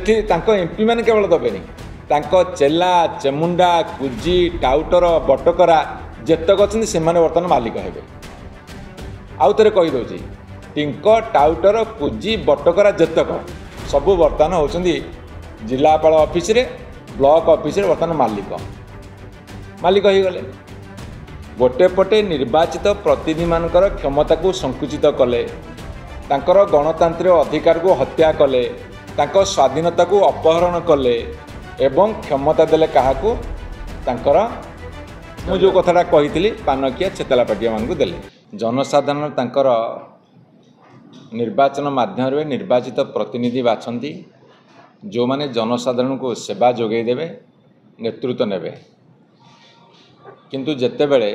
MP मैंने केवल दबेनि चेला चेमुंडा कुजी टाउटर बटकरा जेतक अच्छे से बर्तमान मालिक हे आउ थे कहीदे टिंक टाउटर कुजी बटकरा जेतक सबू बर्तमान होती जिलापाल ऑफिस रे ब्लॉक ऑफिस रे बर्तमान मालिक हो गले गोटे पटे निर्वाचित प्रतिनिधि मानकर क्षमता को संकुचित कले तांकर गणतांत्रिक अधिकार को हत्या कले तांको स्वाधीनता को अपहरण कले एवं क्षमता देले काहाकू तांकर मु जो कथाटा कही पानकिया छेतला पाटिया मान को देले जनसाधारण तांकर निर्वाचन माध्यम निर्वाचित प्रतिनिधि बाछंती जो माने जनसाधारण को सेवा जोगे देवे नेतृत्व नेबे किंतु जेतेबेले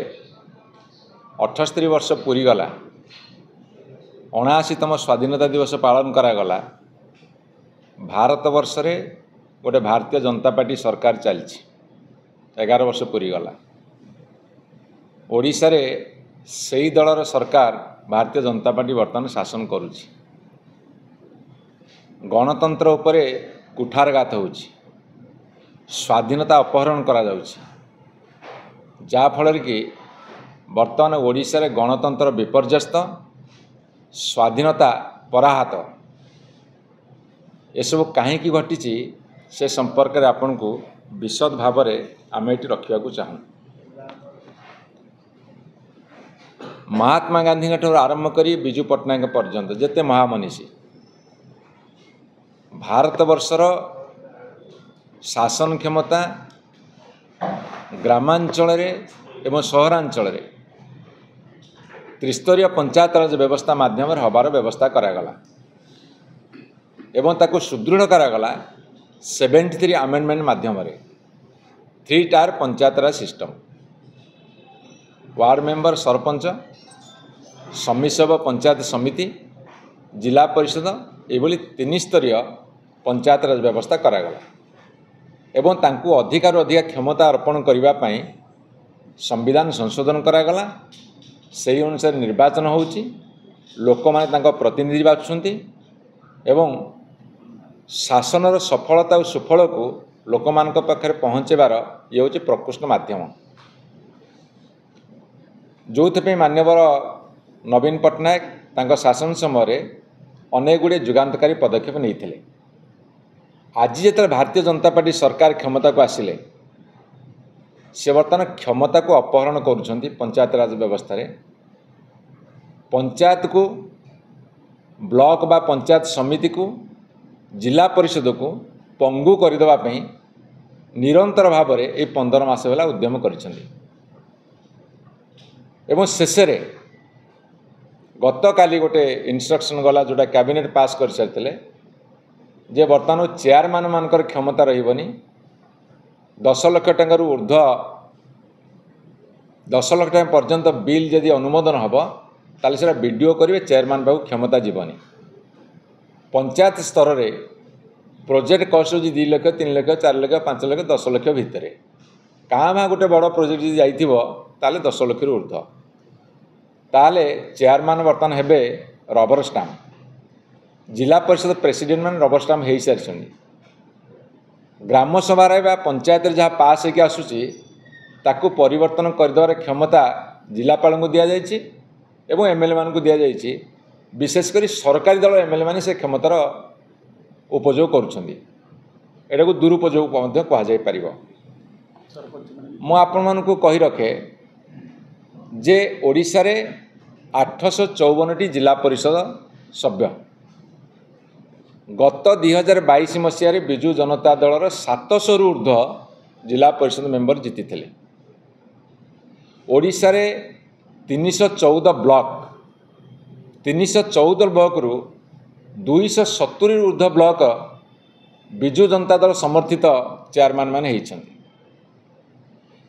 78 वर्ष पूरी गला 79तम स्वाधीनता दिवस पालन करागला भारत वर्ष रे गोटे भारतीय जनता पार्टी सरकार चलछि 11 वर्ष पूरी गला ओडिशा रे सेही दलर सरकार भारतीय जनता पार्टी वर्तमान शासन करुछि गणतंत्र उपरे कुठारघात होछि स्वाधीनता अपहरण करा जाउछि जा फल कि वर्तमान ओडिशा रे गणतंत्र विपर्यस्त स्वाधीनता पराहत एसबू कहीं घटी से संपर्क में आपण को विशद भाव में आम ये रखा चाहूँ महात्मा गांधी ठार आरंभ कर विजु पट्टनायक पर्यंत जेते महामनीषी भारत वर्षर शासन क्षमता ग्रामांचल एवं सहरांचल त्रिस्तरीय पंचायत राज व्यवस्था माध्यम हबार व्यवस्था करागला एवं ताको सुदृढ़ करागला 73 आमेंडमेंट माध्यम 3 टायर पंचायत राज सिस्टम वार्ड मेंबर सरपंच समिति पंचायत समिति जिला परिषद ये 3 स्तरीय पंचायत राज व्यवस्था करागला एवं तांकु अधिकार अधिक क्षमता अर्पण करने पाई संविधान संशोधन करागला से अनुसार निर्वाचन होउची लोक माने तांका प्रतिनिधि बाछुंती एवं शासनर सफलता और सुफल को लोक मानक पाखरे पहुँचेबार ये हूँ प्रकृष्ट माध्यम जो मान्यवर नवीन पट्टनायक तांका शासन समय अनेक गुड़े जुगांतकारी पदक्षेप नहीं आज जो भारतीय जनता पार्टी सरकार क्षमता को आसिले से बर्तमान क्षमता को अपहरण करुछंती पंचायत राज व्यवस्था रे पंचायत को ब्लॉक बा पंचायत समिति को जिला परिषद को पंगु करदेवाई निरंतर भाव में ये 15 मास होला उद्यम करिसेंती एवं शेष गत काली गोटे इंस्ट्रक्शन गला जोटा कैबिनेट पास कर सारी जे बर्तमान चेयरमैन मानकर क्षमता रहिबनी 10 लाख टंकार ऊर्ध्व 10 लाख टका पर्यंत बिल जदि अनुमोदन हम ताले सेटा वीडियो करेंगे चेयरमैन बाबू क्षमता जीवनी पंचायत स्तर रे प्रोजेक्ट कस्ट हो 2 लाख 3 लाख 4 लाख 5 लाख 10 लाख भितर क्या गोटे बड़ प्रोजेक्ट जी जाइए 10 लाख ऊर्ध्व ताले चेयरमैन बर्तमान हेबे रबर स्टाम्प जिला परिषद प्रेसिडेंट मान रबर स्टाम्प हो सारी ग्राम सभा पंचायत जहाँ पास होकर आसूची ताकू परिवर्तन करदेवार क्षमता जिलापाल को दि जाइए एवं एमएलए मान को दि जाइए विशेषकर सरकारी दल एमएलए माने से क्षमतार उपयोग करुँच दुरुपयोग कहुपर मुझे कही रखे जे ओडिशा रे 854 जिला परिषद सभ्य गत 2022 मसीह विजु जनता दलर 700 ऊर्ध्व जिला परिषद मेंबर जीति थे ओडिशा रे 314 ब्लॉक 314 ब्लॉक रु 270 ऊर्ध्व ब्लॉक विजु जनता दल समर्थित चेयरमैन माने होइछन्ति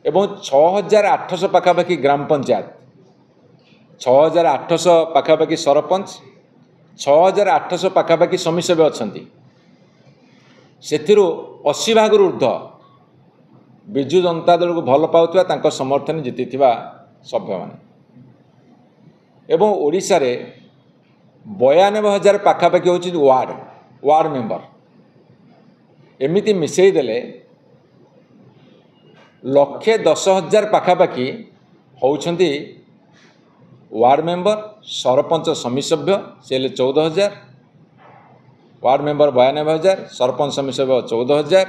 एवं 6800 पाखापाखि ग्राम पंचायत 6800 पाखापाखि सरपंच 6800 पाखापाखि समिति अच्छी से 80 भाग ऊर्ध्व विजु जनता दल को भल पाउथबा समर्थन जीति सभ्य माने एवं ओडिशा रे 92,000 पाखापाखि होची वार्ड मेंबर एमिति मिसेई देले 1,10,000 पाखापाखि होउछंती वार्ड मेंबर सरपंच समिति सभ्य से 14,000 वार्ड मेंबर 92,000 सरपंच समिति सभ्य 14,000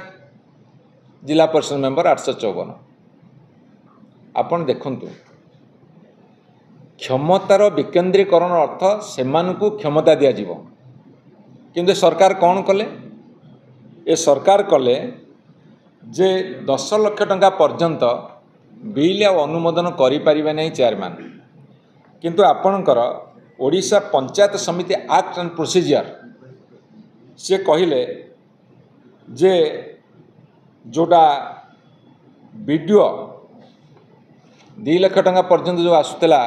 जिला परिषद मेंबर 854। आपण देखंतु क्षमतार विकेंद्रीकरण अर्थ सेमानकु क्षमता दिया जीवो किंतु सरकार कौन कले ए सरकार कले जे 10 लाख टंका पर्यंत बिल अनुमोदन करि परिबे नै चेयरमैन किंतु आपणकर ओडिशा पंचायत समिति एक्ट एंड प्रोसीजर से कहले जे जोटा वीडियो 2 लाख टंका पर्यंत जो आसुला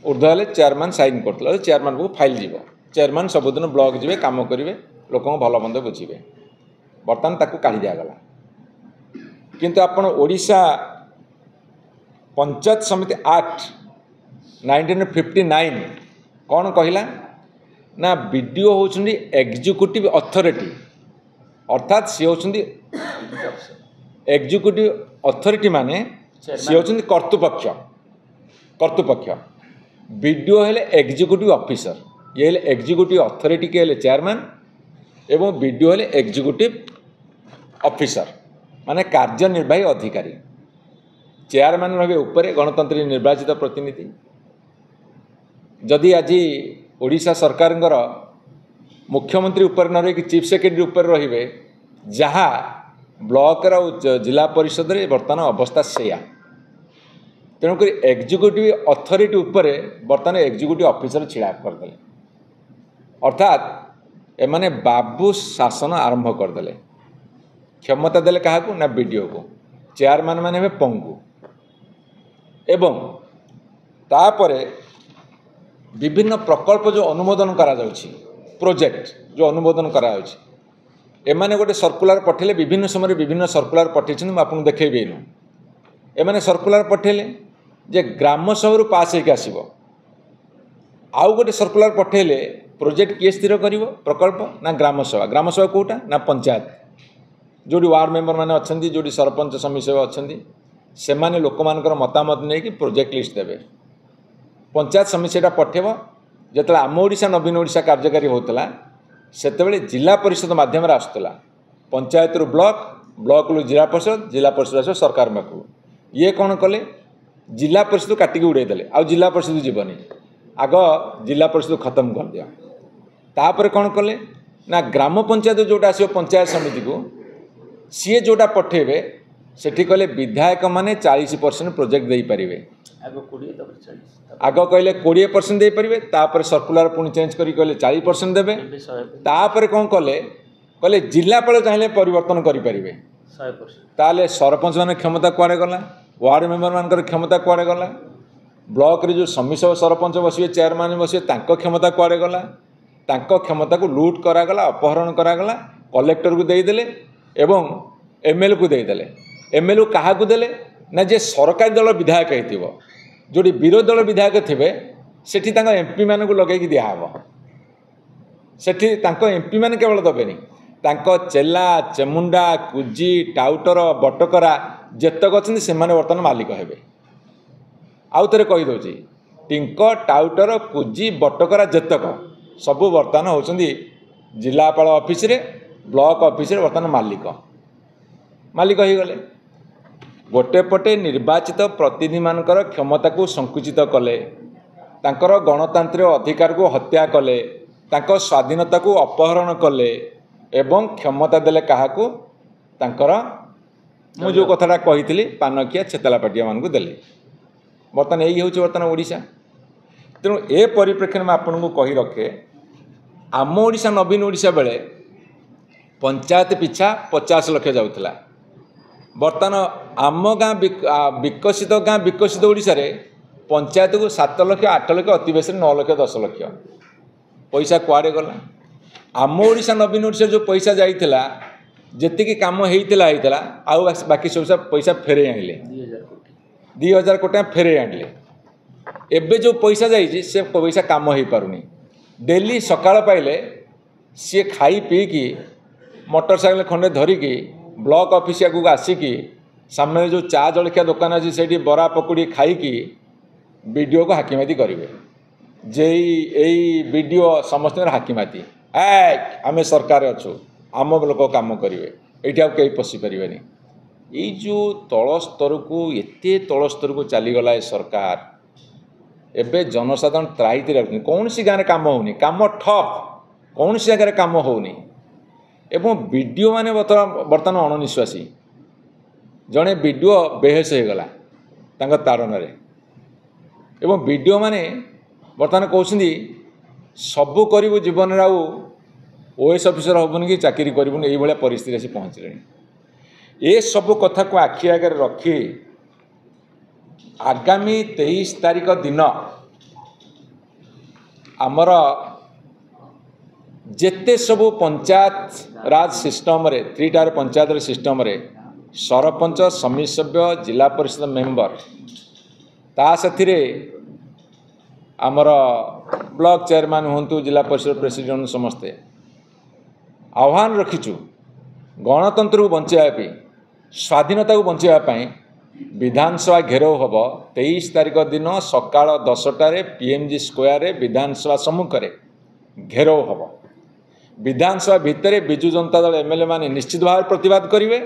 ऊर्ध्व चेयरमैन साइन करते चेयरमैन को फाइल जीव चेयरमैन सबुदिन ब्लॉक जी कम करेंगे लोक भल मंद बुझे बर्तमान ताकू काढ़ी दिगला किंतु आपण ओडिशा पंचायत समिति एक्ट 1959 कौन कहला ना बीडीओ होउछंदी एग्जीक्यूटिव अथॉरिटी अर्थात सी होउछंदी एग्जीक्यूटिव अथॉरिटी माने सी होउछंदी कर्तृपक्ष बीडीओ हेले एग्जीक्यूटिव ऑफिसर ये हेले एग्जीक्यूटिव अथॉरिटी के हेले चेयरमैन एवं बीडीओ हेले एग्जीक्यूटिव ऑफिसर माने कार्यनिर्वाही अधिकारी चेयरमैन रहे ऊपर गणतंत्र निर्वाचित प्रतिनिधि जदि आज ओडिशा सरकार मुख्यमंत्री ऊपर न रही चीफ सेक्रेटरी ऊपर रहिबे जहाँ ब्लॉक जिला परिषद रे वर्तमान अवस्था सेया तेणुक एग्जीक्यूटिव अथॉरिटी ऊपर वर्तमान एग्जीक्यूटिव ऑफिसर छिड़ा करदे अर्थात एमाने बाबू शासन आरंभ करदे क्षमता देले काहाकू ना बीडीओ को चेयरमैन माने हे पंगु एवं तापरे विभिन्न प्रकल्प जो अनुमोदन करा जाउछि प्रोजेक्ट जो अनुमोदन करा जाउछि एमाने गोटे सर्कुलर पठेले विभिन्न समय विभिन्न सर्कुलर पठेछन म आपन देखैबे न एमाने सर्कुलर पठेले जे ग्राम सभा पास होकर आसब आउ गोटे सर्कुलर पठेले प्रोजेक्ट किए स्थिर कर प्रकल्प ना ग्राम सभा कौटा ना पंचायत जोड़ी वार्ड मेंबर मैंने अच्छा जोड़ी सरपंच समिति अच्छा से माने लोक मानकर मतामत नहीं कि प्रोजेक्ट लिस्ट देवे पंचायत समिति से पठेब जो आम ओडिशा नवीन ओडिशा कार्यकारी होता से जिला परिषद मध्यम आसूला पंचायत रु ब्लॉक रु जिला परिषद आस सरकार पाखु ये कौन कले जिला परिषद काटिक उड़ेदेले आ जिला परिषद जीवनी आग जिला परिषद खत्म कर दिया तापर कौन कले ना ग्राम पंचायत जोटा आसो पंचायत समिति को सी जोटा पठेबे सेठी कहले विधायक माने 40% प्रोजेक्ट दे पारिबे आग कहले 20% दे पारिबे तापर सर्कुलर पुणी चेंज करी कहले 40% देबे तापर कौन कले कहले जिलापाल चाहिए परिवर्तन करि पारिबे 100% ताले सरपंच माने क्षमता कुआडे गला वार्ड मेंबर मानकर क्षमता कुआडे गला ब्लॉक रे जो समिति सरपंच बसिए चेयरमैन बसिए तांको क्षमता कुआडे गला तांको क्षमता को लूट करागला अपहरण करागला कलेक्टर को देदेले एवं एमएलए को देदेले एमएलए क्या देले ना जे सरकारी दल विधायक हो जोड़ी विरोधी दल विधायक थे सेठी तांको एमपी मान को लगे दिहब सेठी तांको एमपी मान केवल दबेनी तांको चेला चेमुंडा कुजी टाउटर बटकरा जेतक अच्छे से बर्तमान मालिक हेबे आउ थे कहीदे टिंक टाउटर कुजी बटकरा जेतक सबू बर्तमान होती जिलापाल ऑफिस रे ब्लॉक ऑफिस रे बर्तमान मालिक हो गले गोटे पटे निर्वाचित प्रतिनिधि मानकर क्षमता को संकुचित कले तांकर गणतांत्रिक अधिकार को हत्या कले तांको स्वाधीनता को अपहरण कले एवं क्षमता देले काहाकू तांकर मु जो कथाटा कही पानकिया छेतला पाटिया मान को देले बर्तमान यही हूँ बर्तमान ओडिशा तेणु ए परिप्रेक्षी में आपन को कही रखे आम ओडिशा नवीन ओडिशा बेले पंचायत पिछा 50 लाख जाऊला बर्तमान आम गाँ विकसित ओडिशा रे पंचायत को 7 लाख 8 लाख अति बेस 9 लाख 10 लाख पैसा कुआडे गला आम ओडिशा नवीन ओडिशा जो पैसा जाइथिला जेतिकी काम होइतिला आउ बाकी सब पैसा फेरे आनिले 2000 कोटी फेरे आनिले एबे जो पैसा जाइए से पैसा काम हो पारुनी डेली सकाळ पाइले सी खाई पी कि मोटरसाइकेल खंडे धरिकी ब्लॉक ऑफिस आगू आसिकी सामने जो चा जलखिया दुकान अच्छी से बरा पकुड़ी खाईकी वीडियो को हाकिमाती करेंगे जे यही वीडियो समस्त हाकिमाती आम सरकार अच्छु आम लोक कम करेंगे ये आ कहीं पशिपारे ये जो तल स्तर को एत तल स्तर को चलीगला ए सरकार एवं जनसाधारण त्राहित रखते कौन सी गाँव कम होनी कम ठप कौन सी जगह कम होनी एवं वीडियो माने बर्तमान अणनिश्वासी जड़े वीडियो बेहेस हो गला ताड़न एवं वीडियो माने बर्तमान कहते सबू करू जीवन में ओएस ऑफिसर हबुनि कि चाकरी करूनी ये परिस्थिति आसी पहुँचले ये सब कथा को आखि आगे रखी आगामी 23 तारीख दिन आमर जेते सबू पंचायत राज सिस्टम रे 3 टायर पंचायत सिस्टम रे सरपंच समिति सभ्य जिला परिषद मेंबर ता साथी आमर ब्लॉक चेयरमैन हूँ जिला परिषद प्रेसिडेंट समस्ते आह्वान रखीचु गणतंत्र को बचाई स्वाधीनता को बचाई विधानसभा घेराव हम 23 तारीख दिन सकाल 10टार पीएमजी स्क्वायर विधानसभा सम्मुख में घेराव हम विधानसभा भितर विजु जनता दल एमएलए माने निश्चित भाव प्रतिवाद करेंगे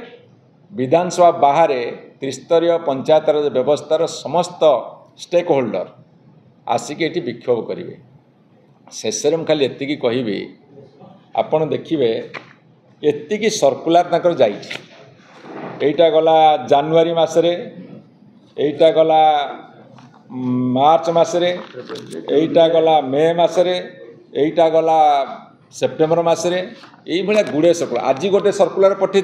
विधानसभा बाहर त्रिस्तरीय पंचायत राज व्यवस्थार समस्त स्टेक होल्डर आसिक ये विक्षोभ करेंगे शेष में खाली एति कहि आपण देखिए एति सर्कुलर जाइटा गला जानुआरी मसरे एटा गला मार्च मसरे एटा गला मे मसरे एटा गला सेप्टेम्बर मसरे यही गुड़े सर्कुलर आज गोटे सर्कुलर पठे